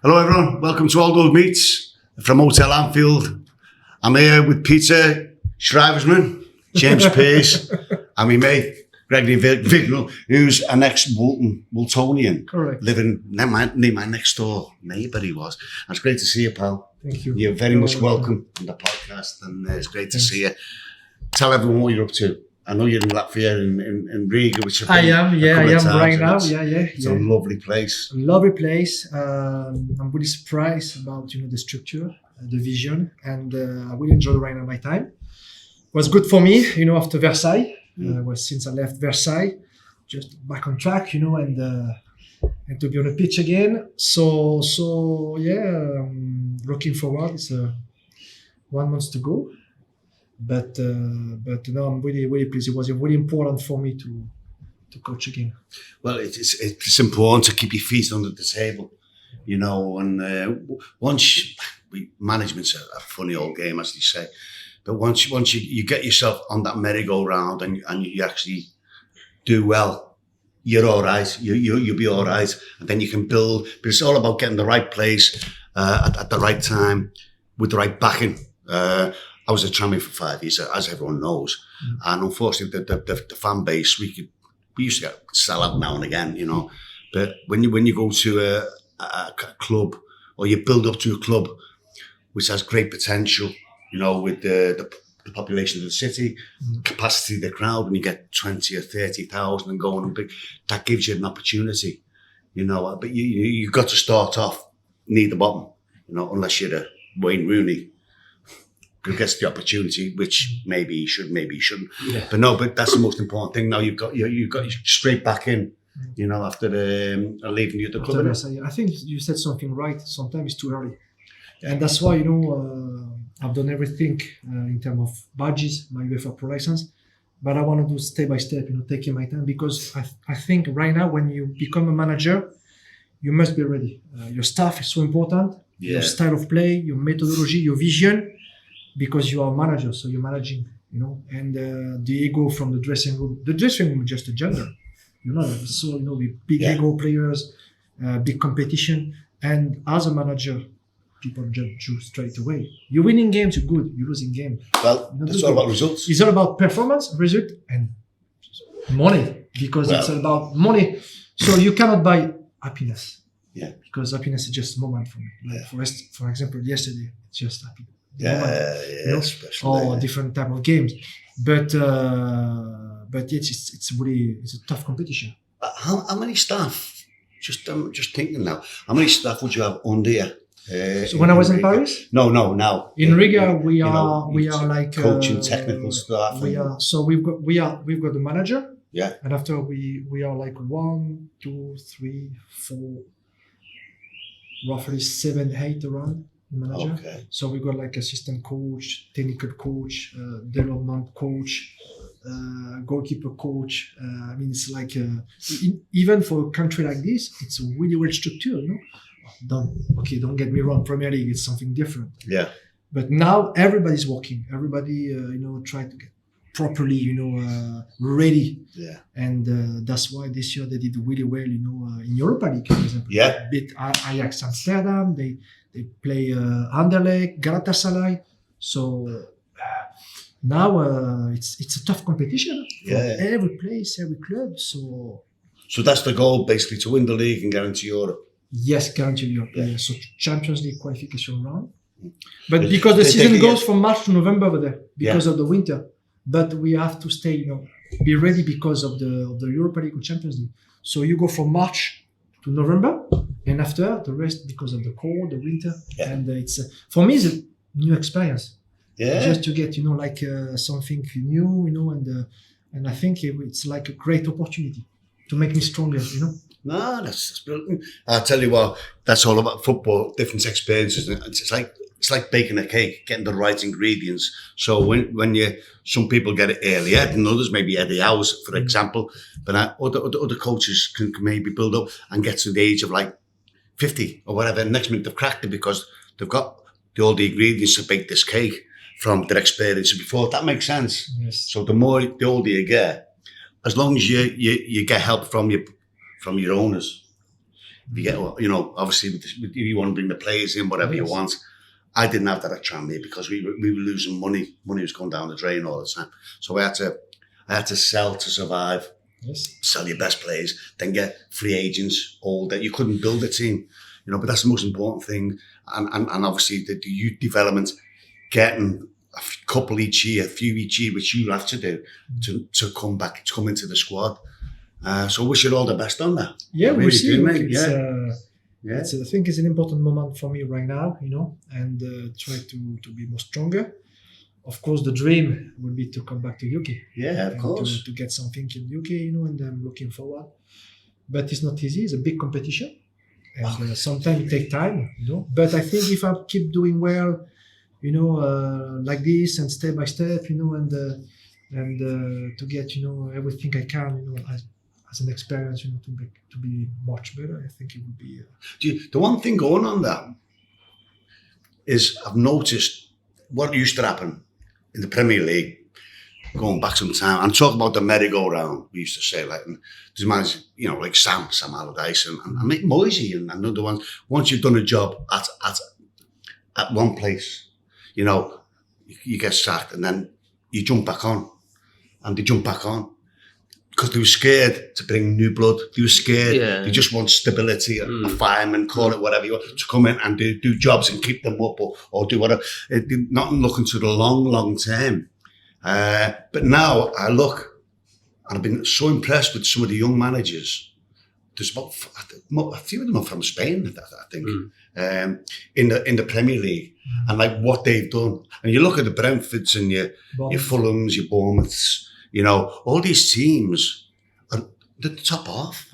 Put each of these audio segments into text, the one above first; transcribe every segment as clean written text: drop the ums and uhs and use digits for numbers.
Hello everyone, welcome to Aldo Meets from Hotel Anfield. I'm here with Peter Schriewersmann, James Pearce, and my mate Gregory Vignal, who's an ex-Waltonian. Correct. Living near my next door neighbour he was. And it's great to see you, pal. Thank you. You're very much welcome on the podcast, and it's great to see you. Tell everyone what you're up to. I know you're in Latvia, in Riga, which I am right now. It's a lovely place. Lovely place. I'm really surprised about the structure, the vision, and I really enjoy right now my time. It was good for me, after Versailles. Since I left Versailles, just back on track, and to be on the pitch again. So looking forward. It's 1 month to go. But no, I'm really pleased. It was really important for me to coach again. Well, it's important to keep your feet under the table, and management's a funny old game, as they say. But once you get yourself on that merry-go-round and you actually do well, you're all right. You'll be all right, and then you can build. But it's all about getting the right place at the right time with the right backing. I was a trammy for 5 years, as everyone knows, and unfortunately, the fan base we used to sell out now and again, But when you go to a club, or you build up to a club which has great potential, with the population of the city, capacity of the crowd, when you get 20 or 30,000 and going big, that gives you an opportunity, But you've got to start off near the bottom, unless you're a Wayne Rooney, who gets the opportunity, which maybe he should, maybe he shouldn't. Yeah. But that's the most important thing. Now you've got you straight back in, after leaving the club. I think you said something right. Sometimes it's too early, and that's why I've done everything in terms of badges, my UEFA Pro license, but I want to do step by step, taking my time, because I think right now when you become a manager, you must be ready. Your staff is so important. Yeah. Your style of play, your methodology, your vision. Because you are a manager, so you're managing, and the ego from the dressing room. The dressing room is just a jungle, So with big ego players, big competition, and as a manager, people judge you straight away. You're winning games, you're good. You're losing games. Well, it's all about results. It's all about performance, result, and money. Because it's all about money. So you cannot buy happiness. Yeah. Because happiness is just a moment for me. Like for example, yesterday, it's just happy. Or different type of games, but it's a tough competition. How many staff? I'm just thinking now. How many staff would you have under you? So when I was in Paris? No, now. In Riga, we are like coaching, technical staff. We've got the manager. Yeah. And after we are like 1, 2, 3, 4, roughly 7, 8 around. Manager. Okay. So we got like assistant coach, technical coach, development coach, goalkeeper coach. It's like even for a country like this, it's really well structured. Don't get me wrong. Premier League is something different. Yeah. But now everybody's working. Everybody, try to get properly, ready. Yeah. And that's why this year they did really well, in Europa League, for example. Yeah. Beat Ajax Amsterdam. They play Anderlecht, Galatasaray. So now it's a tough competition for every place, every club. So that's the goal, basically, to win the league and get into Europe. Yes, guarantee Europe. Yeah. So Champions League qualification round. But because the season goes from March to November over there because of the winter. But we have to stay, be ready because of the Europa League or Champions League. So you go from March to November, and after the rest because of the cold, the winter, and it's for me it's a new experience. Yeah. Just to get something new, and I think it's like a great opportunity to make me stronger. No, that's brilliant. I tell you what, that's all about football. Different experiences. It's like baking a cake, getting the right ingredients. So when some people get it earlier than others, maybe at the hours, for example, but other coaches can maybe build up and get to the age of like 50 or whatever. And next minute they've cracked it because they've got all the ingredients to bake this cake from their experience before. That makes sense. Yes. So the older you get, as long as you get help from your owners, If you get, obviously you want to bring the players in, whatever you want. I didn't have that at Tranmere because we were losing money. Money was going down the drain all the time. So I had to sell to survive. Yes. Sell your best players, then get free agents, all that. You couldn't build a team, but that's the most important thing. And obviously the youth development, getting a couple each year, a few each year, which you have to do to come back, to come into the squad. So I wish you all the best on that. Yeah, really we'll see. mate. I think it's an important moment for me right now, and try to be more stronger. Of course, the dream will be to come back to UK. Yeah, of course. To get something in UK, and I'm looking forward. But it's not easy. It's a big competition. And sometimes it takes time, But I think if I keep doing well, like this and step by step, and to get, everything I can, as an experience, to be much better, I think it would be. The one thing going on there is I've noticed what used to happen in the Premier League, going back some time. I'm talking about the merry-go-round, we used to say, like, there's man, like Sam Allardyce and Mick Moisey and another one. Once you've done a job at one place, you get sacked and then you jump back on, and they jump back on. Because they were scared to bring new blood. They were scared. Yeah. They just want stability, a fireman, call it whatever you want, to come in and do jobs and keep them up or do whatever. They're not looking to the long term. But now I look, and I've been so impressed with some of the young managers. There's about a few of them are from Spain, I think, in the Premier League, and like what they've done. And you look at the Brentfords and your Fulhams, your Bournemouths. All these teams are the top half.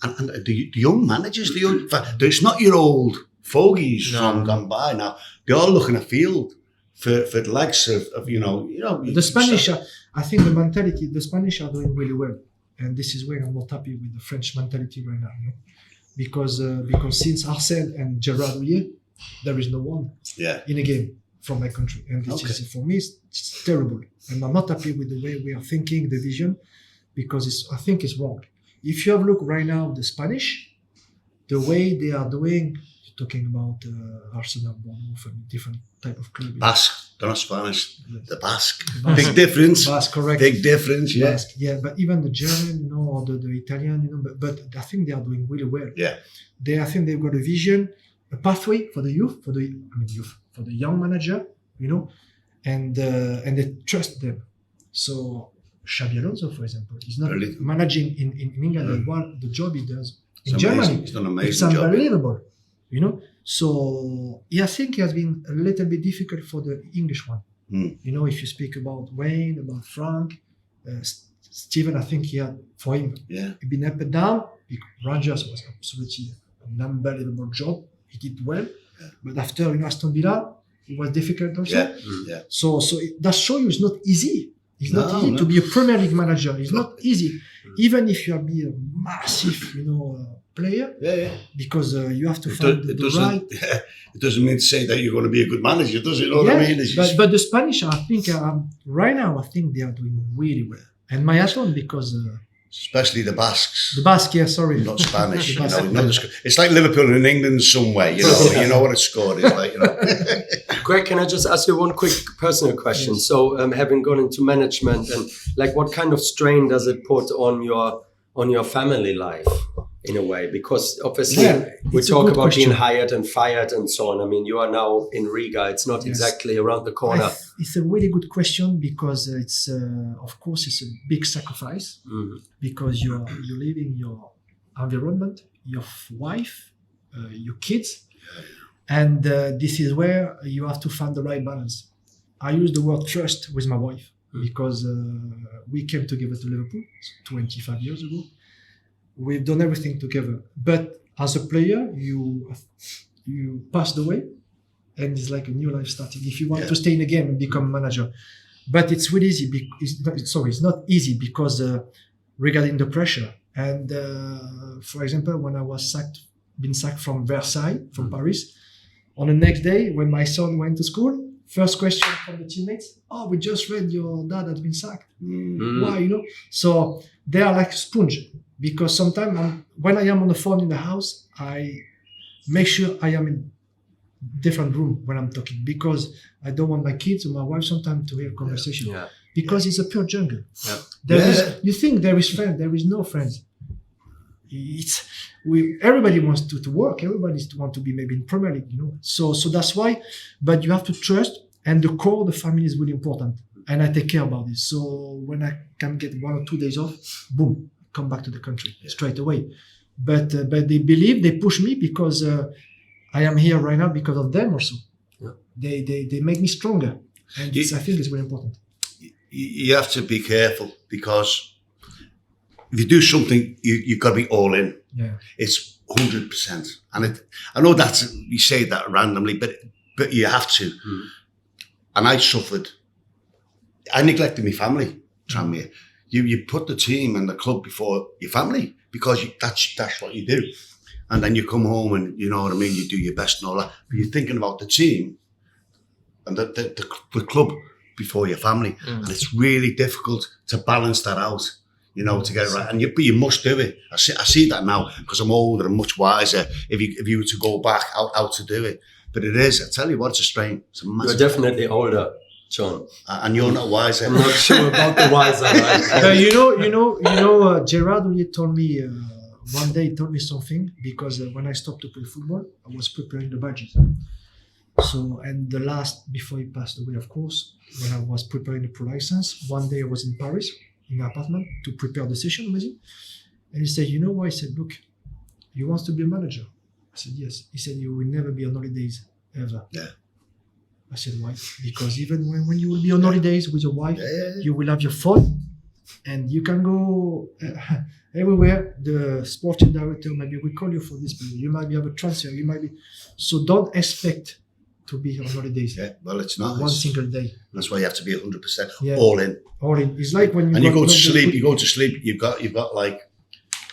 And the young managers, it's not your old fogies from gone by now. They're all looking afield for the likes of the Spanish. I think the Spanish are doing really well, and this is where I'm not happy with the French mentality right now. Because since Arsène and Gerard Houllier, there is no one in a game from my country, and this is, for me, it's terrible, and I'm not happy with the way we are thinking the vision, because I think it's wrong. If you have a look right now, the Spanish, the way they are doing, you're talking about Arsenal, Bournemouth, and different type of club. Basque, they're not Spanish. The Basque. Big difference. Basque, correct. Big difference, yeah. Basque, yeah, but even the German, or the Italian, but I think they are doing really well. Yeah. I think they've got a vision, a pathway for the youth, for the young manager, and they trust them. So Xabi Alonso, for example, is not managing in England. The job he does in Germany, it's an amazing it's unbelievable. So I think it has been a little bit difficult for the English one. If you speak about Wayne, about Frank, Steven, I think for him, he'd been up and down. Rangers was absolutely an unbelievable job. He did well. But after Aston Villa, it was difficult also. Yeah. So that shows you it's not easy. It's not easy to be a Premier League manager. It's not easy, even if you are a massive, player. Yeah. Because you have to find the right. It doesn't mean to say that you're going to be a good manager, does it? You know what I mean? But the Spanish, I think, right now, I think they are doing really well. And my husband, because. Especially the Basques. The Basque, yeah, sorry. Not Spanish. It's like Liverpool in England some way, you know what a score is like, Greg, can I just ask you one quick personal question? Yes. So having gone into management, and like what kind of strain does it put on your family life in a way? Because obviously we talk about being hired and fired and so on. I mean, you are now in Riga. It's not exactly around the corner. It's a really good question, because it's of course it's a big sacrifice, because you're leaving your environment, your wife, your kids, and this is where you have to find the right balance. I use the word trust with my wife, because we came together to Liverpool 25 years ago. We've done everything together, but as a player, you passed away, and it's like a new life starting. If you want to stay in the game and become a manager, but it's really easy. It's not easy because regarding the pressure. And for example, when I was been sacked from Versailles, from Paris, on the next day when my son went to school, first question from the teammates, "Oh, we just read your dad has been sacked. Why, you know?" So they are like a sponge, because sometimes when I am on the phone in the house, I make sure I am in different room when I'm talking, because I don't want my kids or my wife sometimes to hear conversation, because it's a pure jungle. You think there is friends, there is no friends. Everybody wants to work, everybody wants to be maybe in Premier League, you know. So that's why, but you have to trust, and the core of the family is really important, and I take care about this. So when I can get 1 or 2 days off, boom, come back to the country straight away. But they believe, they push me, because I am here right now because of them also. They make me stronger, and I think it's very important. You have to be careful, because if you do something, you've got to be all in. Yeah, it's 100%. And I know you say that randomly, but you have to. And I suffered. I neglected my family, Tranmere. You put the team and the club before your family, because that's what you do. And then you come home and, you know what I mean, you do your best and all that. But you're thinking about the team and the club before your family. And it's really difficult to balance that out, you know, to get it right. But you must do it. I see that now, because I'm older and much wiser, if you were to go back, how to do it. But it is, I tell you what, it's a strain. It's a massive. You're definitely older, John. And you're not wiser. I'm not sure about the wiser. Gerard really told me, one day he told me something, because when I stopped to play football, I was preparing the badges. So, and the last, before he passed away, of course, when I was preparing the pro license, one day I was in Paris, in an apartment, to prepare the session with him. And he said, "You know why?" I said, "Look, you want to be a manager?" I said, "Yes." He said, "You will never be on holidays, ever." Yeah. I said, "Why?" "Because even when you will be on holidays with your wife, you will have your phone, and you can go everywhere. The sporting director maybe will call you for this, but you might have a transfer, you might be. So don't expect to be on holidays. Yeah, well, it's not. One single day. That's why you have to be 100% all in. All in. It's like when you go to sleep. You go to sleep. You've got like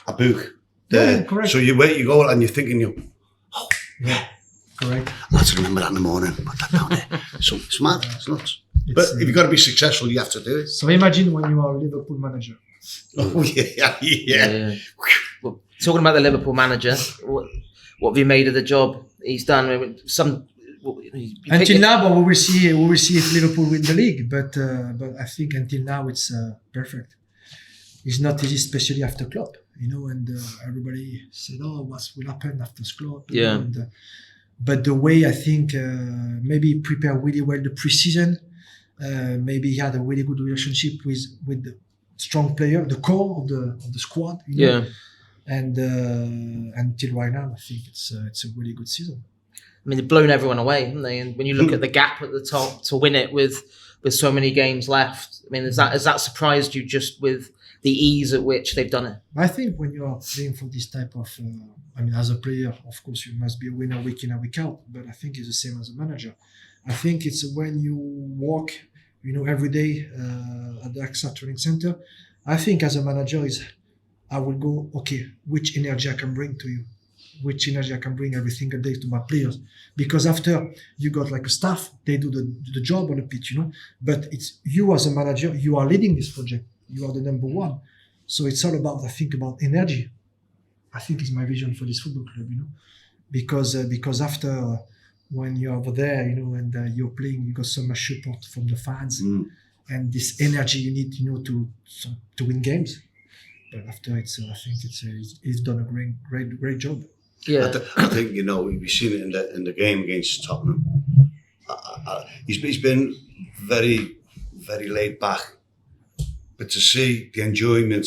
a book there. Yeah, correct. So you go and you're thinking, yeah, correct. Let's remember that in the morning. Put that down there. So it's mad. It's nuts. But if you've got to be successful, you have to do it. So imagine when you are a Liverpool manager. Oh yeah. Well, talking about the Liverpool manager, what have you made of the job he's done? Until now, but we will see if Liverpool win the league. But I think until now it's perfect. It's not easy, especially after Klopp, you know. And everybody said, "Oh, what will happen after Klopp?" Yeah. But the way I think maybe he prepared really well the pre-season. Maybe he had a really good relationship with the strong player, the core of the squad. You know? Yeah. And until right now, I think it's a really good season. I mean, they've blown everyone away, haven't they? And when you look at the gap at the top to win it with so many games left, I mean, has that surprised you, just with the ease at which they've done it? I think when you are playing for this type of, as a player, of course, you must be a winner week in and week out. But I think it's the same as a manager. I think it's when you walk, you know, every day at the AXA training center. I think as a manager I will go, okay, which energy I can bring to you, which energy I can bring every single day to my players. Because after you got like a staff, they do the job on the pitch, you know. But it's you as a manager, you are leading this project. You are the number one. So it's all about, I think, about energy. I think it's my vision for this football club, you know. Because after when you're over there, you know, and you're playing, you got so much support from the fans, and this energy you need, you know, to win games. But after I think he's done a great job. Yeah, I think, you know, we've seen it in the game against Tottenham. He's been very, very laid back, but to see the enjoyment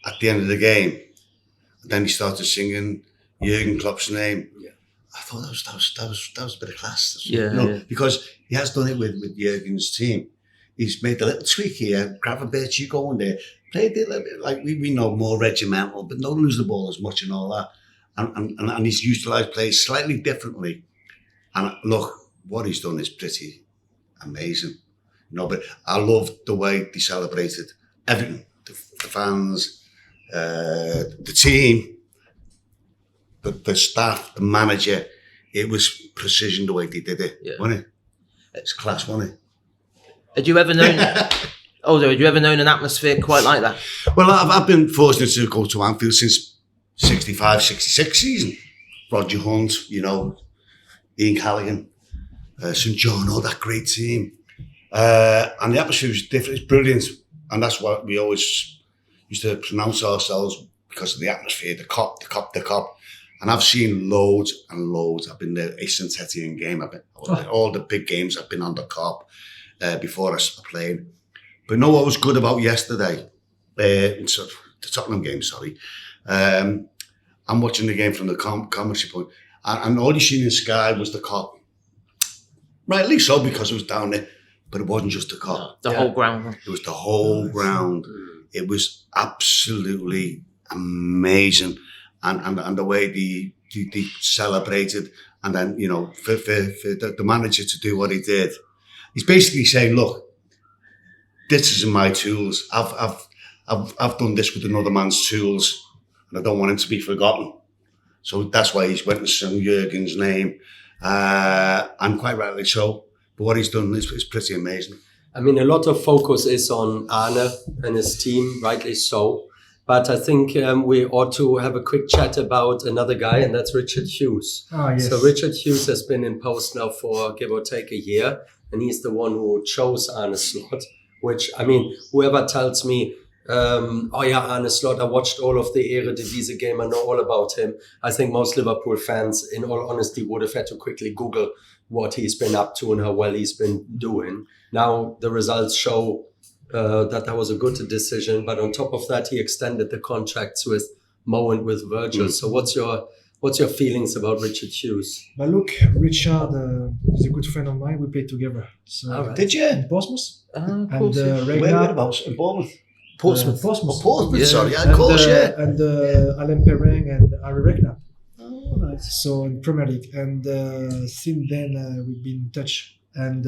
at the end of the game, and then he started singing Jurgen Klopp's name. I thought that was a bit of class. Because he has done it with Jurgen's team. He's made a little tweak here. Gravenberch, you go in there, played it a little bit like we know, more regimental, but don't lose the ball as much and all that. And he's utilised players slightly differently. And look, what he's done is pretty amazing. You know, but I loved the way they celebrated everything. The fans, the team, the staff, the manager. It was precision the way they did it, wasn't it? It's class, wasn't it? Had you ever known? Aldo, had you ever known an atmosphere quite like that? Well, I've been fortunate to go to Anfield since 65, 66 season. Roger Hunt, you know, Ian Callaghan, St John, all that great team. And the atmosphere was different. It's brilliant. And that's what we always used to pronounce ourselves because of the atmosphere, the cop. And I've seen loads and loads. I've been there, a Saint-Etienne game. I've been all the big games. I've been on the cop before I played. But you know what was good about yesterday? The Tottenham game, sorry. I'm watching the game from the commentary point. And all you seen in Sky was the cop. Rightly so, because it was down there. But it wasn't just the cop. The whole ground. It was the whole ground. It was absolutely amazing. And the way they celebrated. And then, you know, for the manager to do what he did. He's basically saying, look, this is my tools. I've done this with another man's tools. And I don't want him to be forgotten. So that's why he's went and sung Jurgen's name. And quite rightly so. But what he's done is pretty amazing. I mean, a lot of focus is on Arne and his team, rightly so. But I think we ought to have a quick chat about another guy, and that's Richard Hughes. Ah, yes. So Richard Hughes has been in post now for give or take a year, and he's the one who chose Arne Slot, which, I mean, whoever tells me, oh yeah, Arne Slot, I watched all of the Eredivisie game, I know all about him. I think most Liverpool fans, in all honesty, would have had to quickly Google what he's been up to and how well he's been doing. Now the results show that was a good decision, but on top of that, he extended the contracts with Mo and with Virgil. So what's your feelings about Richard Hughes? But look, Richard is a good friend of mine. We played together. So right. Did you? in Portsmouth. And Ragnar, Whereabouts? In Bournemouth? Portsmouth. Portsmouth. Portsmouth, Yeah. sorry. Of course, yeah. And Alain Perrin and Harry Ragnar. Oh, nice. So in Premier League. And since then, we've been in touch. And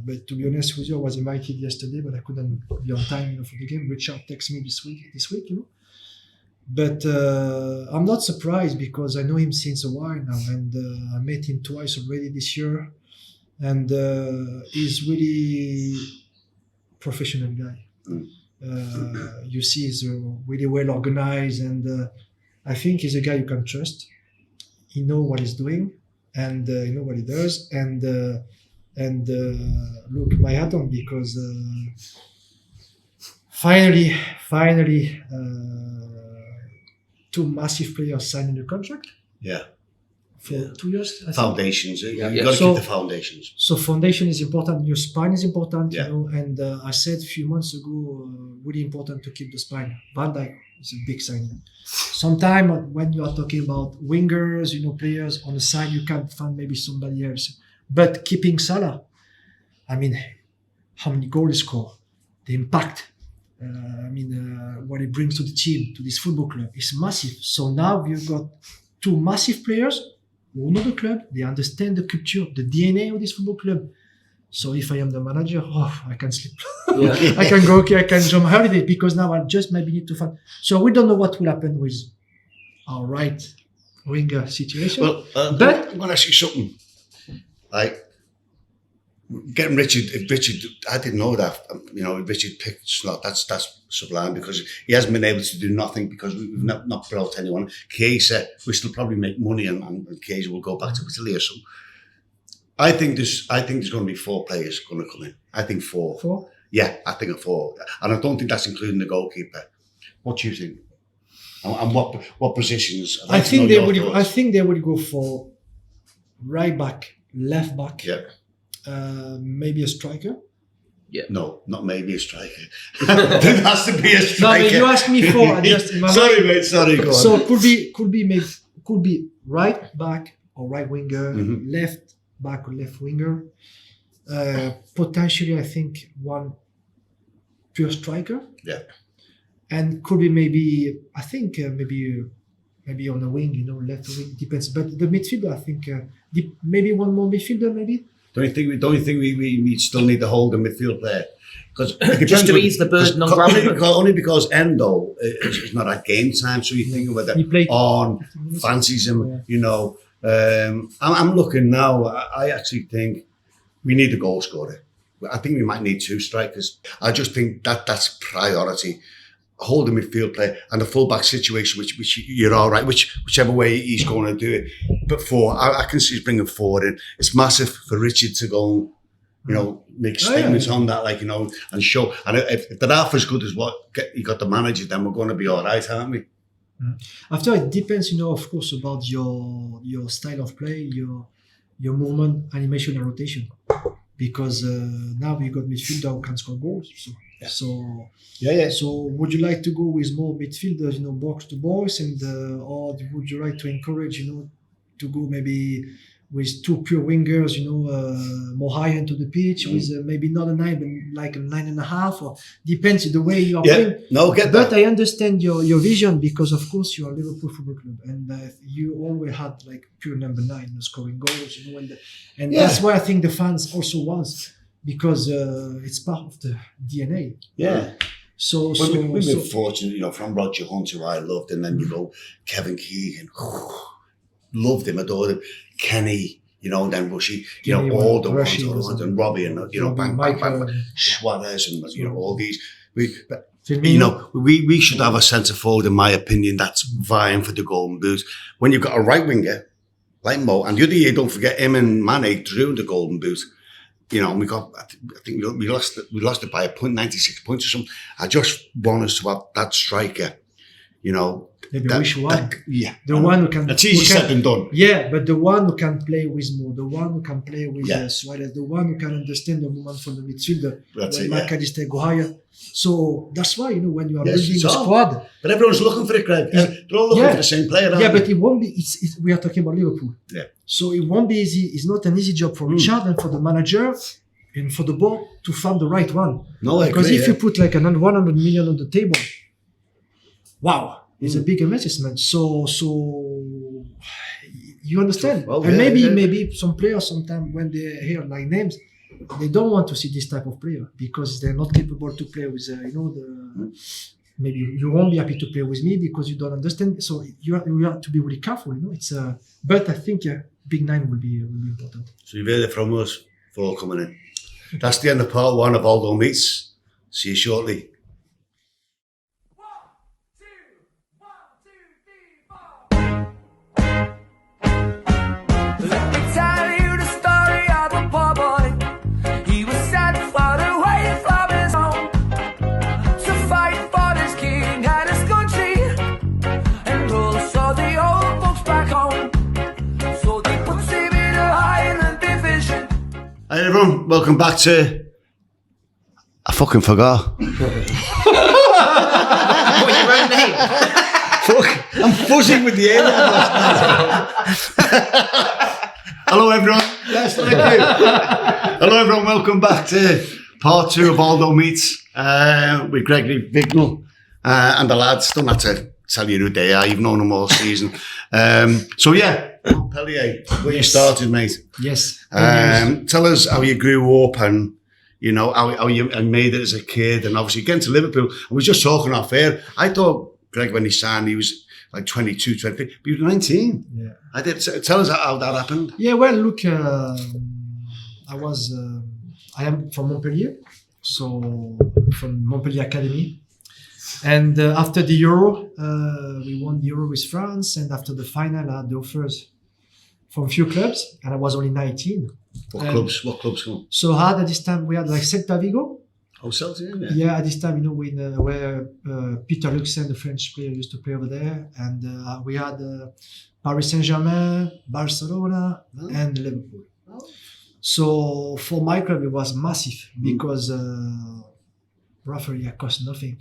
but to be honest with you, I was invited yesterday, but I couldn't be on time, you know, for the game. Richard texted me this week, you know. But I'm not surprised because I know him since a while now, and I met him twice already this year, and he's really professional guy. You see, he's really well organized, and I think he's a guy you can trust. He knows what he's doing, and he knows what he does, and look, my hat on, because finally, two massive players signing the contract. Yeah. For 2 years. I think. Foundations. Yeah. You've got to So- keep the foundations. So foundation is important. Your spine is important, Yeah. you know. And I said a few months ago, really important to keep the spine. Van Dijk is a big signing. Sometimes when you are talking about wingers, you know, players on the side, you can find maybe somebody else. But keeping Salah, I mean, how many goals he score, the impact. What he brings to the team, to this football club, is massive. So now you've got two massive players who know the club, they understand the culture, the DNA of this football club. So if I am the manager, I can sleep. Yeah. I can go, okay, I can enjoy my holiday, because now I just maybe need to find. So we don't know what will happen with our right winger situation. Well, But- I'm going to ask you something. Like, getting Richard, I didn't know that. You know, Richard picked Slot. That's sublime, because he hasn't been able to do nothing because we've not brought anyone. Chiesa, we still probably make money, and Chiesa will go back to Italy or something. I think there's going to be 4 players going to come in. I think 4. 4? Yeah, I think 4, and I don't think that's including the goalkeeper. What do you think? And what positions? I think they will go for right back, left back, Yeah. maybe a striker. No, not maybe a striker. There has to be a No, striker. but you asked me for. I just in my Sorry, mind. mate. Sorry, go on. So could be right back or right winger, Mhm. left back or left winger. Potentially, I think one pure striker. Yeah. And could be maybe, I think maybe on the wing, you know, left wing, depends. But the midfielder, I think maybe one more midfielder, maybe. Don't you think we still need to hold a midfield player? Because Just to ease the burden on Gravenberch. only because Endo is not at game time, so you think whether He played on 15 minutes. fancies him, Yeah. you know. I'm looking now. I actually think we need a goal scorer. I think we might need 2 strikers. I just think that's priority. Holding midfield player and a fullback situation, which you're all right, whichever way he's going to do it. But I can see he's bringing 4 in. It's massive for Richard to go, make statements on that, and show. And if they're half as good as what you got the manager, then we're going to be all right, aren't we? After it depends, of course, about your style of play, your movement, animation, and rotation. Because now we got midfielder who can score goals. So would you like to go with more midfielders, box to box, and or would you like to encourage, to go maybe with 2 pure wingers, more high into the pitch, with maybe not a 9, but like a 9.5, or depends the way you are playing. But I understand your vision, because of course you are Liverpool Football Club, and you always had like pure number 9, scoring goals, and that's why I think the fans also want, because it's part of the DNA. Yeah. So we've been fortunate, from Roger Hunt, who I loved, and then you go Kevin Keegan, loved him, adored him, Kenny, then Rushy, all the ones, and Robbie, and bang, Suarez, and all these. We should have a centre forward, in my opinion, that's vying for the Golden Boot. When you've got a right winger like Mo, and the other year, don't forget him and Mane drew the Golden Boot. And we got, I think we lost it by a point, 96 points or something. I just want us to have that striker, maybe wish one. The one who can. That's easy said than done. Yeah, but the one who can play with Mo, the one who can play with Suarez, the one who can understand the movement from the midfielder. That's it. McAllister go higher. So that's why, when you are building a squad. But everyone's looking for it, Greg. They're all looking for the same player. But it won't be. We are talking about Liverpool. Yeah. So it won't be easy. It's not an easy job for Richard and for the manager and for the board to find the right one. No, because if you put like 100 million on the table, wow, it's a big investment. So you understand. Well, and maybe some players sometimes when they hear like names, they don't want to see this type of player because they're not capable to play with maybe you won't be happy to play with me because you don't understand. So you have to be really careful. But I think big 9 will be important. So you've heard it from us for coming in. That's the end of part 1 of Aldo Meets. See you shortly. Hi everyone, welcome back to... I fucking forgot. What, your own name? Fuck, I'm fuzzing with the air. Hello everyone. Yes, thank you. Hello everyone, welcome back to part 2 of Aldo Meets with Gregory Vignal and the lads. Don't have to tell you who they are, you've known them all season. Montpellier, where you started, mate. Yes. Tell us how you grew up and, how you made it as a kid, and obviously getting to Liverpool. I was just talking off air. I thought, Greg, when he signed, he was like 22, 23, but he was 19. Yeah. I did. Tell us how that happened. Yeah, well, look, I am from Montpellier, so from Montpellier Academy. And after the Euro, we won the Euro with France. And after the final, I had the offers from a few clubs. And I was only 19. What clubs come? So at this time, we had like Celta Vigo. Oh, Celta, yeah. Yeah, at this time, where Peter Luxen, the French player, used to play over there. And we had Paris Saint-Germain, Barcelona, and Liverpool. Oh. So for my club, it was massive because... roughly, I cost nothing,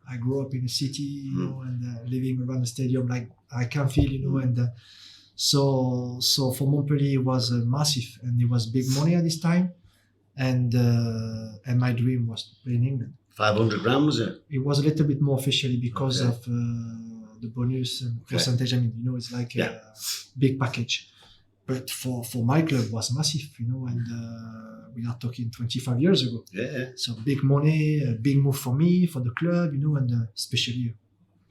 I grew up in the city, and living around the stadium like I can feel, and so for Montpellier it was massive, and it was big money at this time, and my dream was to play in England. 500 grand was it? It was a little bit more officially because of the bonus and percentage. I mean, it's like a big package. But for my club it was massive, and we are talking 25 years ago. Yeah. So big money, a big move for me, for the club, and especially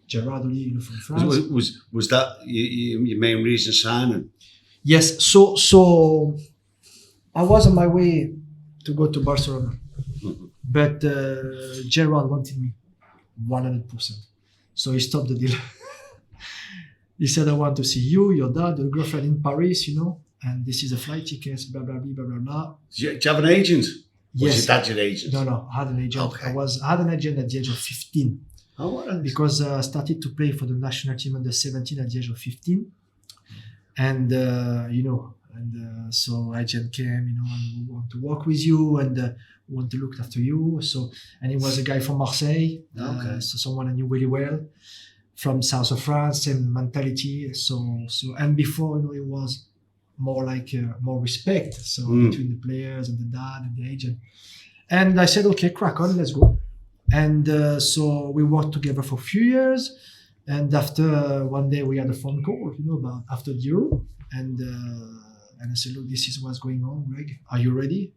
Gerard Oli, from France. Was that your main reason signing? Yes. So I was on my way to go to Barcelona, but Gerard wanted me 100%. So he stopped the deal. He said, I want to see you, your dad, your girlfriend in Paris, and this is a flight tickets, blah, blah, blah, blah, blah, blah. Do you have an agent? Yes. Was your dad your agent? No, I had an agent. Okay. I had an agent at the age of 15 Oh, what? because I started to play for the national team under 17 at the age of 15. And, so agent came, and we want to work with you and we want to look after you. So, and he was a guy from Marseille, Okay. so someone I knew really well from south of France, same mentality. So, and before, it was more like more respect. So between the players and the dad and the agent. And I said, okay, crack on, let's go. And so we worked together for a few years. And after one day we had a phone call, about after the Euro. And I said, look, this is what's going on, Greg. Are you ready?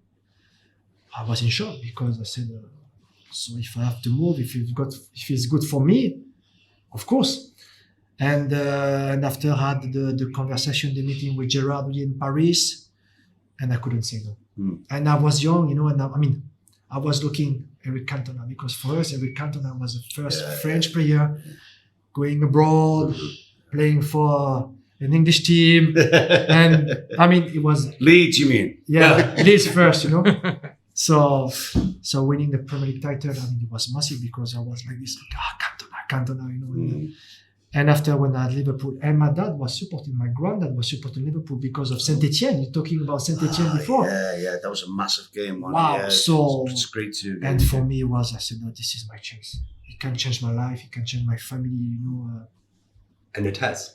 I was in shock because I said, so if I have to move, if it's good for me, of course. And after I had the conversation, the meeting with Gerard in Paris, and I couldn't say no. And I was young, and I was looking Eric Cantona because for us, Eric Cantona was the first French player going abroad, playing for an English team. And it was... Leeds, you mean? Yeah, Leeds first, So winning the Premier League title, it was massive because I was like this, Cantona. And after when I had Liverpool, and my dad was supporting, my granddad was supporting Liverpool because of Saint-Etienne. You're talking about Saint-Etienne before. Yeah, that was a massive game. Wow, yeah, so... It's great too. And for me, I said, no, this is my chance. It can change my life, it can change my family, And it has.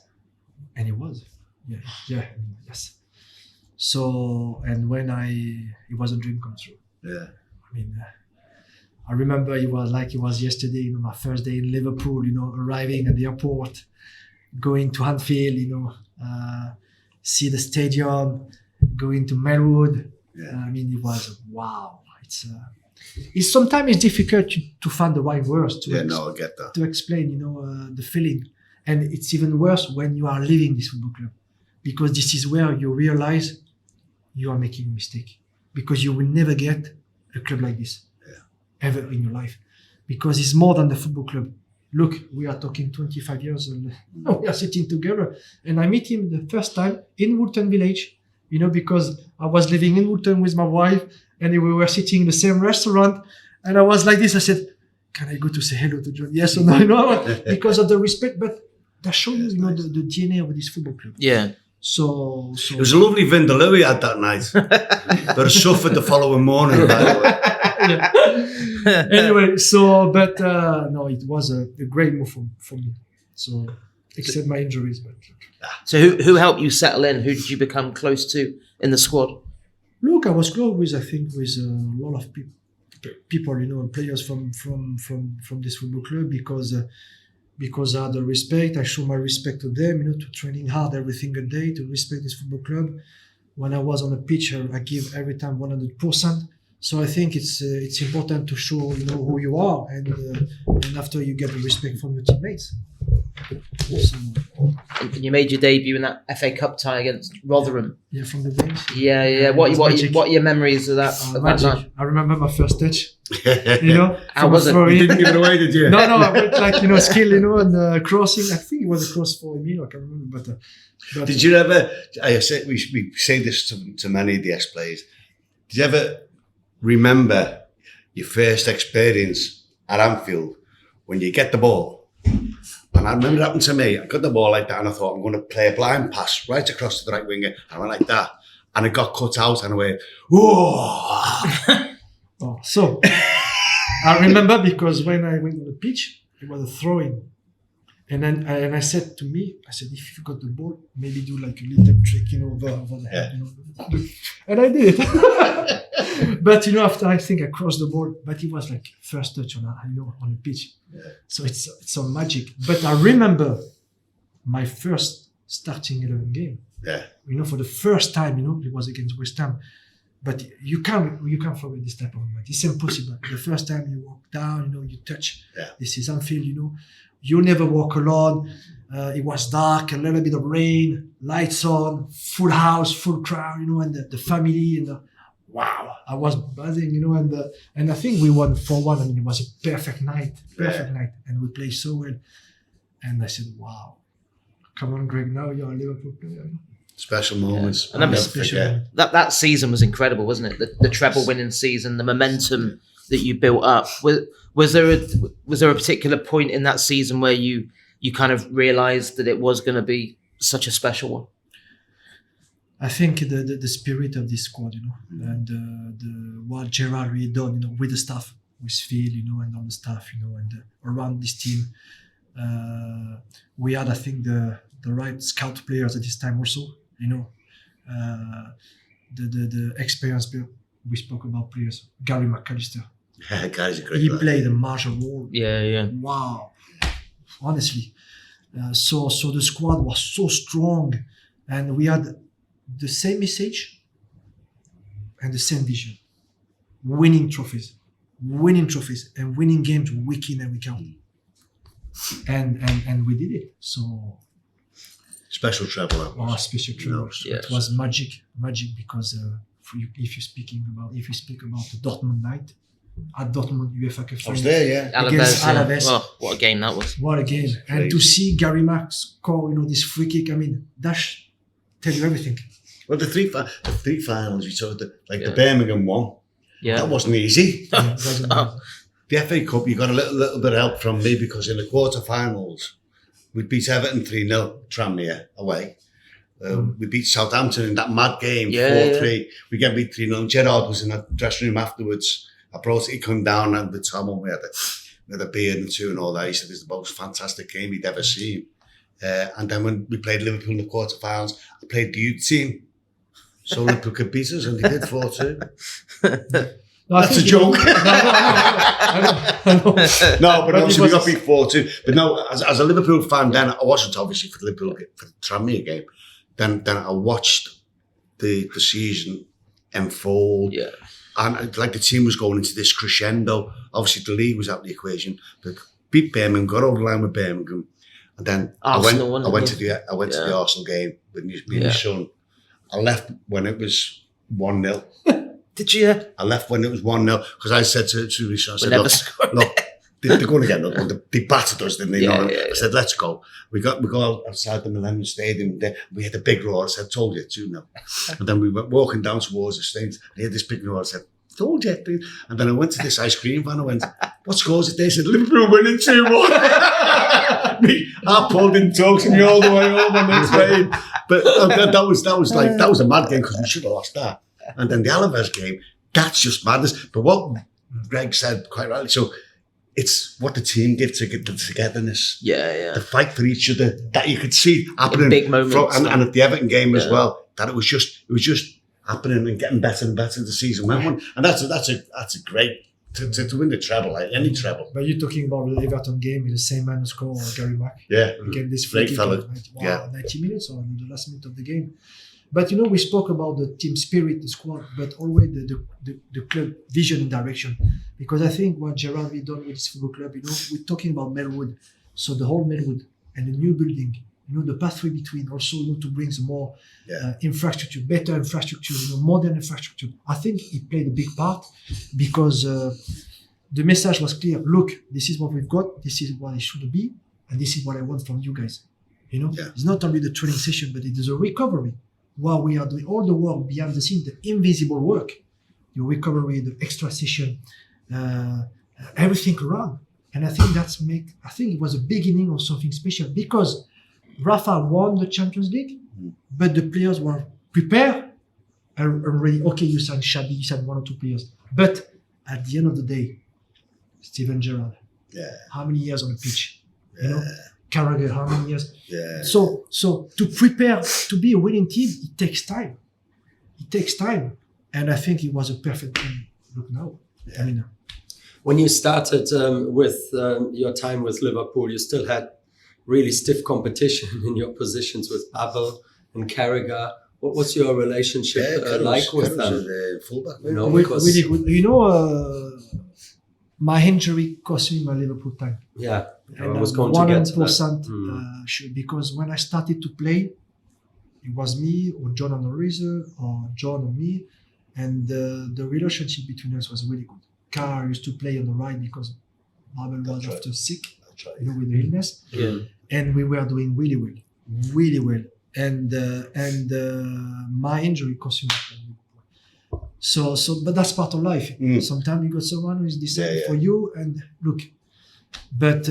And it was. Yeah, yes. So, and when it was a dream come true. Yeah. I remember it was yesterday, my first day in Liverpool, arriving at the airport, going to Anfield, see the stadium, going to Melwood. Yeah. It was, wow. It's sometimes difficult to find the right words I get that. to explain, the feeling. And it's even worse when you are leaving this football club, because this is where you realize you are making a mistake, because you will never get a club like this ever in your life, because it's more than the football club. Look, we are talking 25 years and we are sitting together, and I meet him the first time in Woolton Village, because I was living in Woolton with my wife and we were sitting in the same restaurant, and I was like this, I said, can I go to say hello to John? Yes or no, because of the respect, but that shows you, nice. the DNA of this football club. Yeah. So it was a lovely Vindaloo we had that night, but I suffered the following morning, by the way. Anyway, but no, it was a great move for me. So, except my injuries. But So who helped you settle in? Who did you become close to in the squad? look, I was close with a lot of people, players from this football club, because I had the respect. I show my respect to them, to training hard every single day, to respect this football club. When I was on the pitch, I give every time 100%. So I think it's important to show who you are, and after you get the respect from your teammates. So, And you made your debut in that FA Cup tie against Rotherham. yeah, from the bench. Yeah. What are your memories of that? Of that Magic. night? I remember my first touch. How was it? You didn't give it away, did you? No, I went skill, and crossing. I think it was a cross for Emil. I can't remember, but Did you ever? I say we say this to many of the ex-players. Did you ever remember your first experience at Anfield when you get the ball? And I remember it happened to me. I got the ball like that, and I thought I'm going to play a blind pass right across to the right winger. I went like that, and it got cut out, and I went, whoa! So I remember, because when I went on the pitch, it was a throw-in. And then I said, if you got the ball, maybe do like a little trick, over the head, And I did. But, after I think I crossed the ball, but it was like first touch on the pitch. Yeah. So it's some magic. But I remember my first starting 11 game. Yeah. For the first time, it was against West Ham. But you can't forget this type of moment. It's impossible. The first time you walk down, you touch. Yeah. This is Anfield, You never walk alone. It was dark, a little bit of rain, lights on, full house, full crowd, and the family. And wow, I was buzzing, and I think we won 4-1. I mean, it was a perfect night, and we played so well. And I said, wow, come on, Greg, now you're a Liverpool player. Special moments. And that was forget. That season was incredible, wasn't it? The treble winning season, the momentum that you built up. Was there a particular point in that season where you kind of realised that it was going to be such a special one? I think the spirit of this squad, and the what Gerard really done, with the staff, with Phil, and all the staff, and around this team. We had, I think, the right scout players at this time also, the experienced player. We spoke about players. Gary McAllister. Gary's a great He player. played a martial role. Yeah. Wow. Honestly. So the squad was so strong, and we had the same message and the same vision. Winning trophies, and winning games week in and week out. And we did it. So Special treble. That was. special treble. Yes. It was magic because if you speak about the Dortmund night at Dortmund UEFA Cup I was final there, yeah. against Alaves. Oh, what a game that was. What a game! And to see Gary Mack score, this free kick. I mean, that tell you everything. Well, the three finals we saw, the Yeah. Birmingham one. Yeah. That wasn't easy. Yeah, it wasn't Oh. The FA Cup, you got a little bit of help from me because in the quarterfinals, we beat Everton 3-0, Tranmere away. We beat Southampton in that mad game, 4-3. We get beat 3-0. Gerard was in that dressing room afterwards. I brought it, he come down and with Tom and we had a beer and two and all that. He said, it's the most fantastic game he'd ever seen. And then when we played Liverpool in the quarterfinals, I played the youth team. So Liverpool could beat us and they did 4-2. No, That's a joke. I know. No, but obviously we it was- got beat 4-2. But no, as a Liverpool fan then, I wasn't obviously for the Liverpool for the Tranmere game. Then I watched the season unfold. Yeah. And like the team was going into this crescendo. Obviously the league was out of the equation. But beat Birmingham, got over the line with Birmingham. And then Arsenal I went to the Arsenal game with my son. I left when it was 1-0. Did you? I left when it was 1-0 because I said to my son, I said, never look, scored. they're going to get another one. They battered us, didn't they? Yeah, I said, let's go. We go outside the Millennium Stadium. We had a big roar. I said, told you, 2-0. And then we went walking down towards the stage. I had this big roar. I said, told you. And then I went to this ice cream van. I went, what scores it? They said, Liverpool winning 2-1. I pulled in talks to me all the way home on the train. But that was a mad game because we should have lost that. And then the Alaves game, that's just madness. But what Greg said quite rightly, so it's what the team give to get the togetherness, the fight for each other that you could see happening in big moments, and at the Everton game as well. That it was just happening and getting better and better as the season went on. And that's a great to win the treble, like any treble. But you're talking about the Everton game with the same man who scored, Gary Mack. Yeah, Again, this great free kick fella. at 90 minutes or in the last minute of the game. But we spoke about the team spirit, the squad, but always the club vision and direction. Because I think what Gerard has done with his football club, we're talking about Melwood. So the whole Melwood and the new building, the pathway between also, to bring some more infrastructure, better infrastructure, modern infrastructure. I think he played a big part because the message was clear. Look, this is what we've got. This is what it should be. And this is what I want from you guys. It's not only the training session, but it is a recovery. While we are doing all the work behind the scenes, the invisible work, the recovery, the extra session, everything around. And I think I think it was a beginning of something special because Rafa won the Champions League, but the players were prepared and ready. Okay, you signed Xabi, you signed 1 or 2 players. But at the end of the day, Steven Gerrard, how many years on the pitch? Carragher, how many years? Yeah. So to prepare to be a winning team, it takes time. And I think it was a perfect thing. Look now. I mean, when you started with your time with Liverpool, you still had really stiff competition in your positions with Pavel and Carragher. What was your relationship like with them? Fullback, because really good. My injury cost me my Liverpool time. yeah, I And was going to get to 100% that. sure, because when I started to play, it was me or John Aldridge or John or me, and the relationship between us was really good. Car used to play on the right because Babel was That's right. after sick, That's right. with the illness, Yeah. and we were doing really well, really well. And my injury cost me. So, but that's part of life. Mm. Sometimes you got someone who is deciding Yeah. for you, and look. But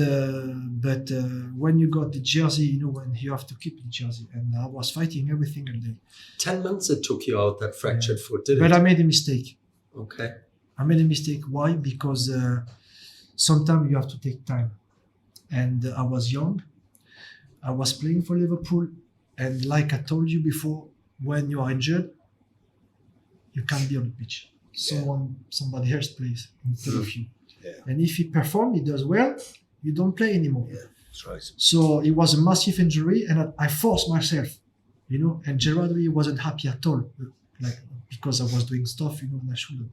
when you got the jersey, when you have to keep the jersey, and I was fighting every single day. 10 months it took you out, that fractured foot, did But it? I made a mistake. Okay. I made a mistake. Why? Because sometimes you have to take time. And I was young. I was playing for Liverpool. And like I told you before, when you are injured, you can't be on the pitch. Somebody else plays instead of you. Yeah. And if he performs, he does well, you don't play anymore. Yeah, that's right. So it was a massive injury, and I forced myself, and Gerard really wasn't happy at all, because I was doing stuff, and I shouldn't.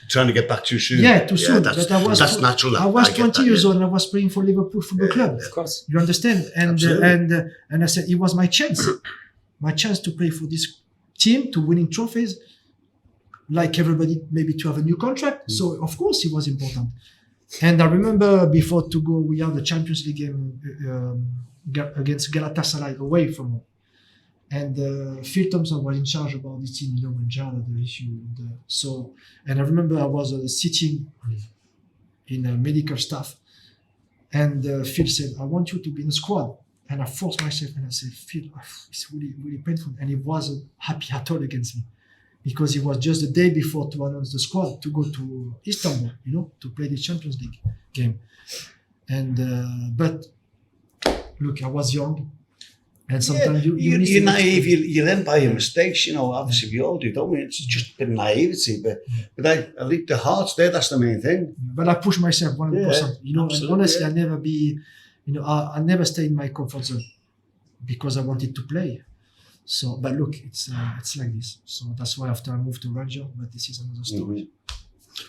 Trying to get back too soon. Yeah, too soon. That's, But I was that's natural. I was get 20 that, years yeah. old, and I was playing for Liverpool Football Club. Of course. You understand? And Absolutely. and I said it was my chance to play for this team, to winning trophies, like everybody, maybe to have a new contract. So of course it was important. And I remember before to go, we had the Champions League game against Galatasaray away from home. And Phil Thompson was in charge about the team, when Gerard had the issue. And I remember I was sitting in a medical staff, and Phil said, "I want you to be in the squad." And I forced myself, and I said, "Phil, it's really, really painful." And he wasn't happy at all against me, because it was just the day before to announce the squad to go to Istanbul, to play the Champions League game. And but look, I was young, and sometimes you miss you're the naive. experience. You learn by your mistakes. Obviously we all do, don't we? It's just a bit of naivety, but I think the heart's there. That's the main thing. But I push myself 100%. And absolutely, honestly, yeah. I never be, I never stay in my comfort zone because I wanted to play. So, but look, it's like this. So that's why after I moved to Rangers, but this is another story.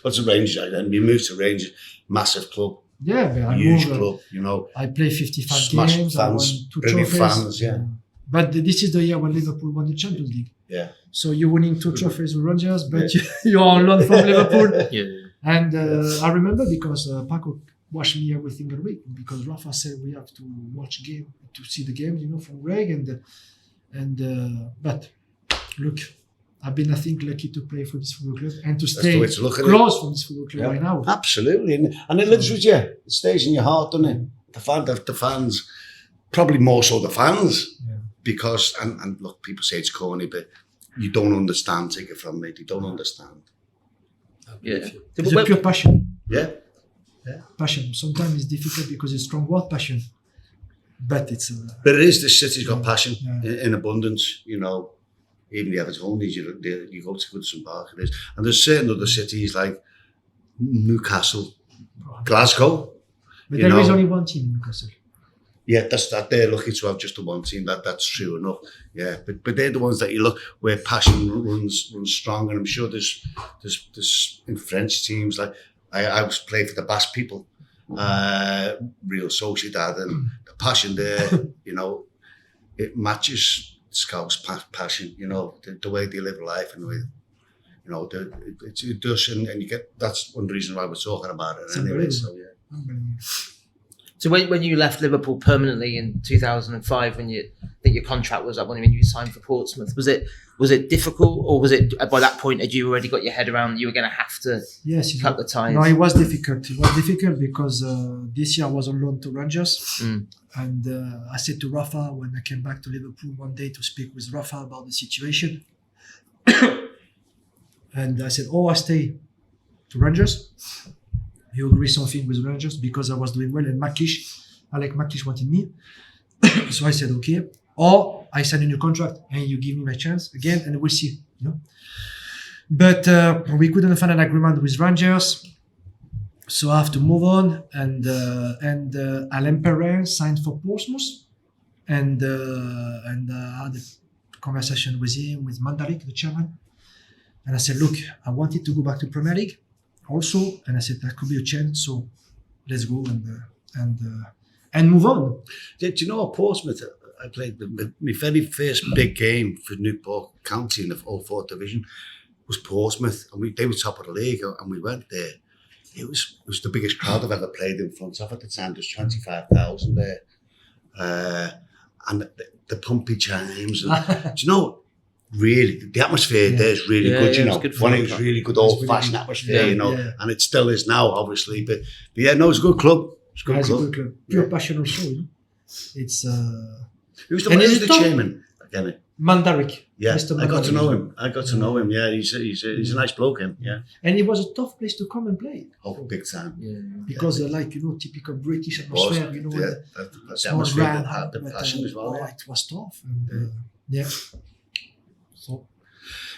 What's the Rangers like then? We moved to Rangers, massive club, Yeah, but I huge moved. club. I played 55 Smash games. I won fans, 2 brilliant trophies. fans, yeah. But this is the year when Liverpool won the Champions League. Yeah. So you're winning 2 trophies with Rangers, but you're on loan from Liverpool. Yeah. And I remember because Paco watched me every single week, because Rafa said we have to watch game to see the game, from Greg. But look, I've been, I think, lucky to play for this football club and to That's the stay way to look at it. close from this football club Yeah. right now. Absolutely, and it lives with you. It stays in your heart, doesn't it? The fans, probably more so the fans, Yeah. because and look, people say it's corny, but you don't understand. Take it from me, they don't understand. Yeah. It's a pure passion. Yeah, Passion. Sometimes it's difficult because it's strong word, passion. But it's but it is. The city's got passion Yeah. in abundance. Even the Evertonians, you go to Goodison Park, it is, and there's certain other cities like Newcastle, Glasgow. but you there is know. only one team in Newcastle. Yeah, that's that. They're lucky to have just the one team. That's true enough. Yeah, but they're the ones that you look where passion runs strong, and I'm sure there's in French teams like I was playing for the Basque people, Real Sociedad, and the passion there, it matches Scouse passion. The way they live life and the way, it does, and you get. That's one reason why we're talking about it. It's Anyway, unbelievable. so yeah. Unbelievable. So when you left Liverpool permanently in 2005, when I think your contract was up, when you signed for Portsmouth, was it difficult, or was it by that point had you already got your head around you were going to have to Yes, it cut was. the ties? No, it was difficult. It was difficult because this year I was on loan to Rangers. Mm. And I said to Rafa when I came back to Liverpool one day to speak with Rafa about the situation. And I said, I stay to Rangers. You agree something with Rangers because I was doing well. And Alec McLeish wanted me. So I said, okay. Or I sign a new contract and you give me my chance again and we'll see. But we couldn't find an agreement with Rangers. So I have to move on, and Alain Perrin signed for Portsmouth, and I had a conversation with him, with Mandalik, the chairman, and I said, look, I wanted to go back to Premier League, also, and I said that could be a chance, so let's go and move on. Do you know at Portsmouth? I played my very first big game for Newport County in the 04 division. was Portsmouth, and they were top of the league, and we went there. It was the biggest crowd I've ever played in front of at the time. There's 25,000 there, and the pumpy chimes. And, do you know? Really, the atmosphere there is really good. You know, it was really good old-fashioned atmosphere. You know, and it still is now, obviously. But yeah, no, it's a good club. It's a good club. Pure passion also. You know, it's. Who's the chairman again? Mandarik. Yeah, Mr. I got to Mandarik. know him. Yeah, he's a nice bloke. Him. Yeah. And it was a tough place to come and play. Oh, big time. Yeah. Because typical British atmosphere. You know, the small atmosphere ground, had the passion as well. It was tough. And, yeah. So.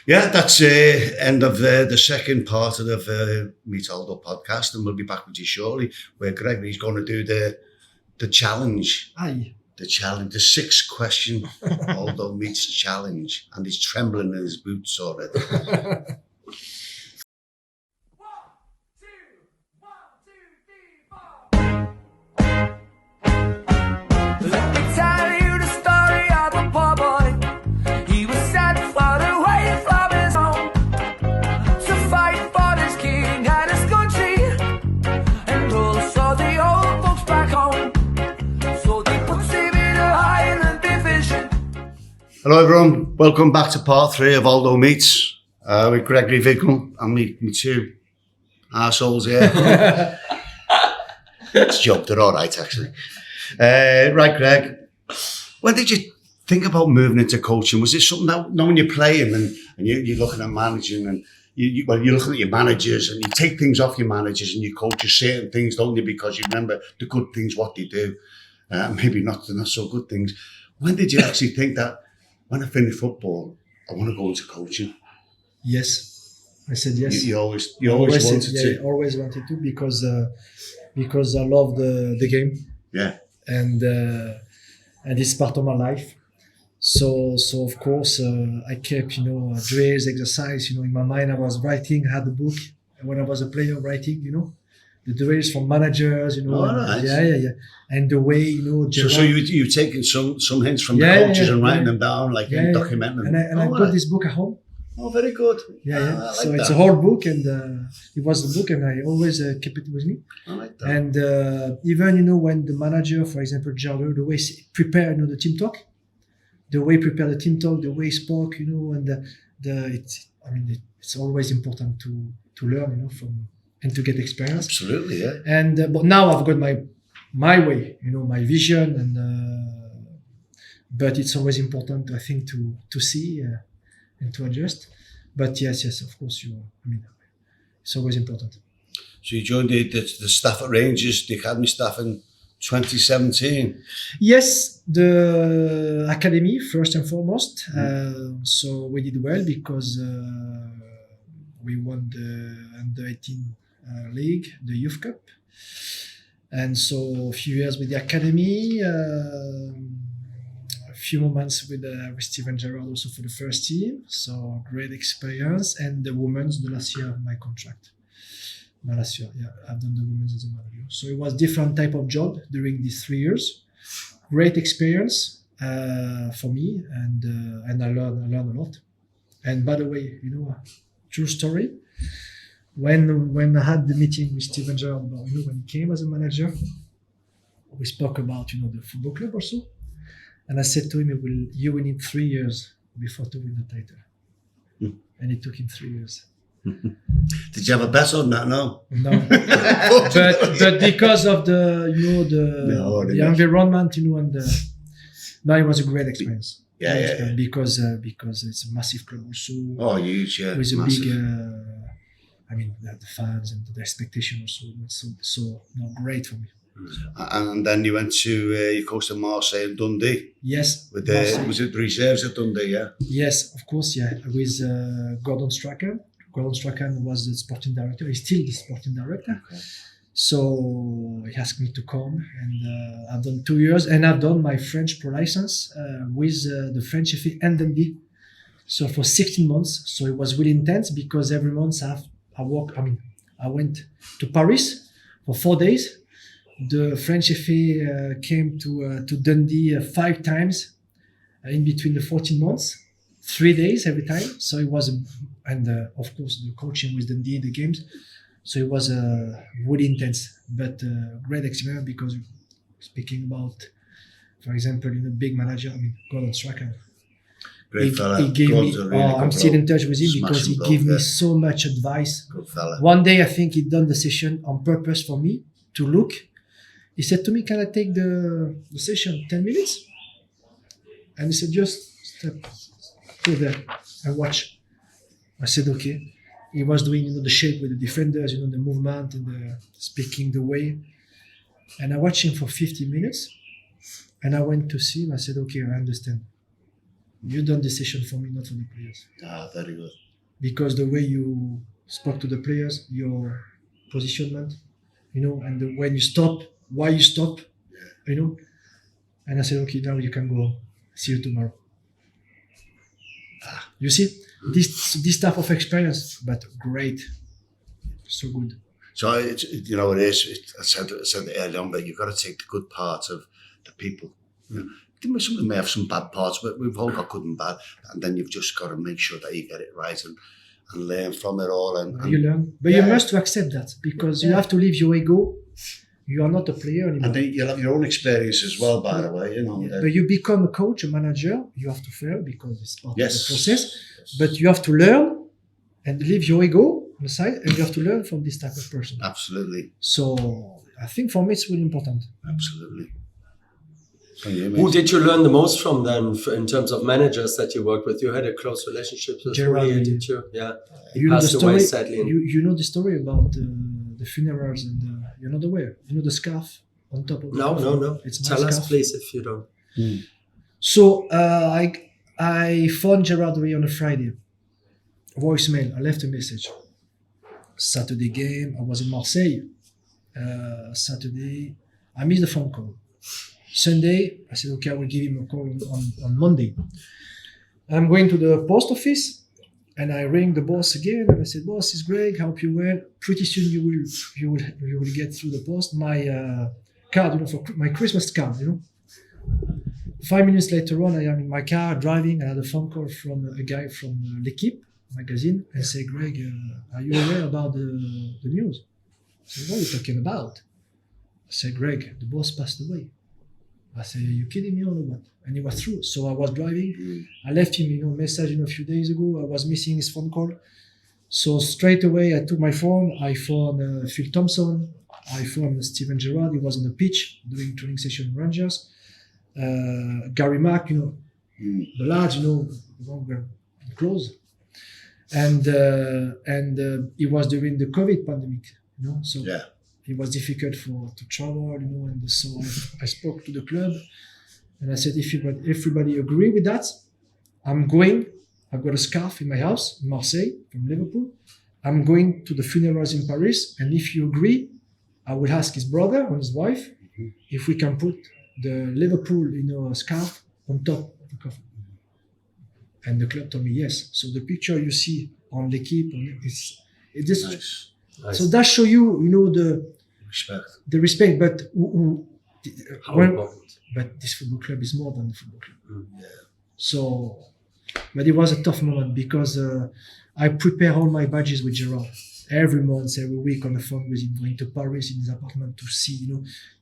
Yeah, that's end of the second part of the Meet Aldo podcast, and we'll be back with you shortly, where Gregory's going to do the challenge. Aye. The challenge, the 6-question Aldo Meets challenge, and he's trembling in his boots already. Hello everyone, welcome back to part 3 of Aldo Meets with Gregory Vignal and me two arseholes here. It's a joke, they're alright actually. Right Greg, when did you think about moving into coaching? Was it something that, when you're playing and you're looking at managing and you're looking at your managers and you take things off your managers and you coach certain things, don't you, because you remember the good things, what they do, maybe not the not so good things. When did you actually think that, when I finish football, I want to go into coaching? Yes, I said yes. You always wanted to. Yeah, always wanted to because I love the game. Yeah. And it's part of my life. So of course I kept drills, exercise. In my mind I was writing. I had a book when I was a player writing. The drills from managers. Nice. Yeah. And the way So you've taken some hints from the coaches and writing them down, like documenting them. And I got this book at home. Oh, very good. Yeah. Like So that. it's a whole book, and it was the book, and I always keep it with me. I like that. And even when the manager, for example, Jardo, the way he prepare the team talk, the way he prepare the team talk, the way he spoke, and it's always important to learn, from and to get experience. Absolutely, yeah. And but now I've got my way, my vision, and but it's always important, I think, to see and to adjust. But yes, of course, it's always important. So you joined the staff at Rangers, the academy staff in 2017. Yes, the academy first and foremost. So we did well because we won the under-18 league, the Youth Cup. And so a few years with the academy, a few more months with Steven Gerrard also for the first team. So great experience. And the women's, the last year of my contract. Last year, I've done the women's as a manager. So it was different type of job during these 3 years. Great experience for me, and I learned a lot. And by the way, true story. When I had the meeting with Steven Gerrard about when he came as a manager, we spoke about the football club also, and I said to him, you will need 3 years before to win the title, and it took him 3 years. Did you have a bet on that? No. but because of the the environment, and it was a great experience. Yeah. Because it's a massive club also. Oh, huge, yeah. With a massive. big, the fans and the expectation also. It's so great for me. And then you went to you coached at Marseille and Dundee. Yes. Was it the reserves at Dundee? Yeah. Yes, of course. Yeah, with Gordon Strachan. Gordon Strachan was the sporting director. He's still the sporting director. Okay. So he asked me to come, and I've done 2 years, and I've done my French pro license with the French FA and Dundee. So for 16 months. So it was really intense because every month I went to Paris for 4 days. The French FA came to Dundee 5 times in between the 14 months, 3 days every time. So it was and of course the coaching with the games. So it was really intense, but great experience because speaking about, for example, big manager, Gordon Strachan. Great fella. He gave me. I'm still in touch with him because he gave me so much advice. Good fella. One day, I think he done the session on purpose for me to look. He said to me, "Can I take the session 10 minutes?" And he said, "Just go there and watch." I said, "Okay." He was doing the shape with the defenders, the movement and the speaking the way. And I watched him for 50 minutes. And I went to see him. I said, "Okay, I understand. You done this session for me, not for the players." Very good. Because the way you spoke to the players, your positionment, and when you stop, why you stop, And I said, "Okay, now you can go. See you tomorrow." You see, this type of experience, but great, so good. So it's, it is. I said earlier on, but you've got to take the good parts of the people. Some may have some bad parts, but we've all got good and bad, and then you've just got to make sure that you get it right and learn from it all. And you learn, but you must accept that because you have to leave your ego. You are not a player anymore. And then you'll have your own experience as well, by the way. But you become a coach, a manager. You have to fail because it's part of the process. Yes. But you have to learn and leave your ego on the side, and you have to learn from this type of person. Absolutely. So I think for me it's really important. Absolutely. Who did you learn the most from then in terms of managers that you worked with? You had a close relationship with Gerard, did you? Yeah. You know the story. Away, sadly. You know the story about the funerals and the way. The scarf on top of. No. It's my Tell us, scarf. please, if you don't. So I phoned Gerard on a Friday. Voicemail. I left a message. Saturday game. I was in Marseille. Saturday, I missed the phone call. Sunday, I said, "Okay, I will give him a call on Monday." I'm going to the post office, and I ring the boss again, and I said, "Boss, it's Greg. Hope you well. Pretty soon you will get through the post my card, for my Christmas card, 5 minutes later on, I am in my car driving. I had a phone call from a guy from L'Equipe magazine and say, "Greg, are you aware about the news?" I said, "What are you talking about?" I said, "Greg, the boss passed away." I said, "Are you kidding me or what?" And he was through. So I was driving. I left him, a message, a few days ago. I was missing his phone call. So straight away, I took my phone. I phoned Phil Thompson. I phoned Steven Gerrard. He was on the pitch doing training session with Rangers. Gary Mack, the lads, were close. And it was during the COVID pandemic, so it was difficult to travel, and so I spoke to the club and I said, if everybody agree with that, I'm going. I've got a scarf in my house in Marseille from Liverpool. I'm going to the funerals in Paris, and if you agree, I will ask his brother and his wife if we can put the Liverpool, scarf on top of the coffin. And the club told me yes. So the picture you see on L'Equipe, it's Nice. So that show you, the respect. But but this football club is more than the football club. So, but it was a tough moment because I prepare all my badges with Gerard every month, every week on the phone with him, going to Paris in his apartment to see. He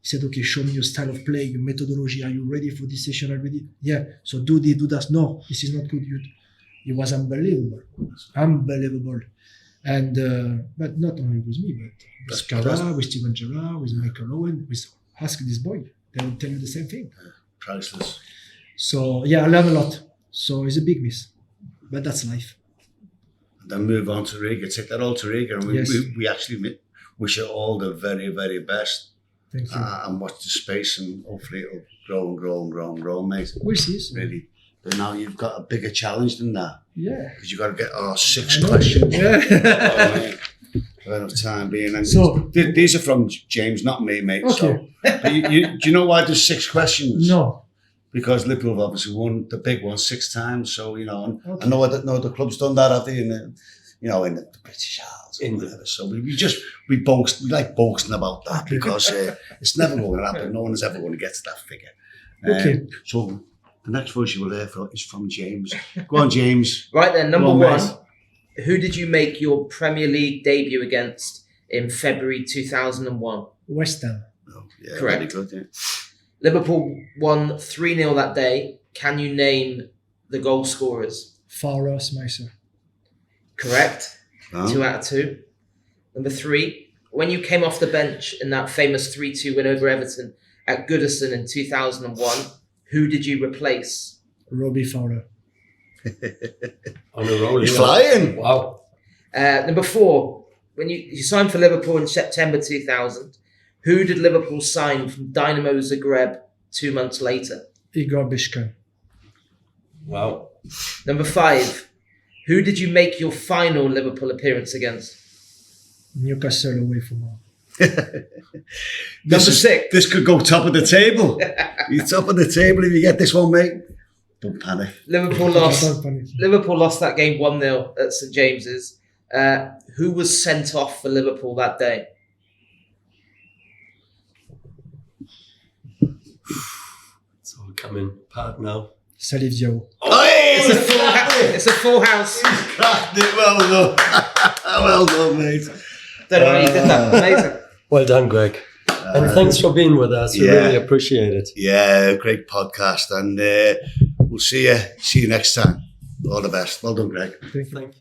said, "Okay, show me your style of play, your methodology. Are you ready for this session already? Yeah. So do this, do that. No, this is not good. It was unbelievable. And but not only with me, but with Cara, with Steven Gerrard, with Michael Owen, ask this boy. They will tell you the same thing. Priceless. So I learned a lot. So it's a big miss, but that's life. And then move on to Riga. Take that all to Riga, and we actually wish you all the very, very best. Thank you. And watch the space, and hopefully it'll grow, mate. We'll see. So. Really. But now you've got a bigger challenge than that. Yeah. Because you've got to get 6 questions. Yeah. Enough time being. And so these are from James, not me, mate. Okay. So, but do you know why there's 6 questions? No. Because Liverpool have obviously won the big one 6 times. So, and okay. I know the club's done that, have they? In the British Isles or whatever. So we like boasting about that because it's never going to happen. No one is ever going to get to that figure. Okay. So the next voice you will hear is from James. Go on, James. Right then, number 1. who did you make your Premier League debut against in February 2001? West Ham. Oh, yeah, Correct. very good, yeah. Liverpool won 3-0 that day. Can you name the goal scorers? Fowler, Smicer. Correct. Oh. 2 out of 2. Number 3, when you came off the bench in that famous 3-2 win over Everton at Goodison in 2001, who did you replace? Robbie Fowler. On a roll. He's yeah. flying. Wow. Number 4, when you signed for Liverpool in September 2000, who did Liverpool sign from Dynamo Zagreb 2 months later? Igor Bishkan. Wow. Number 5, who did you make your final Liverpool appearance against? Newcastle away from home. Number 6. This could go top of the table. You're top of the table if you get this one, mate. Don't panic. Liverpool lost. Liverpool lost that game 1-0 at St James's. Who was sent off for Liverpool that day? It's all coming apart now. Salif Diao. It's a full house. Cracked it. Well done. Well done, mate. Don't know how you did that. Amazing. Well done, Greg. And thanks for being with us. We yeah. really appreciate it. Yeah, great podcast. And we'll see you next time. All the best. Well done, Greg. Thank you. Thank you.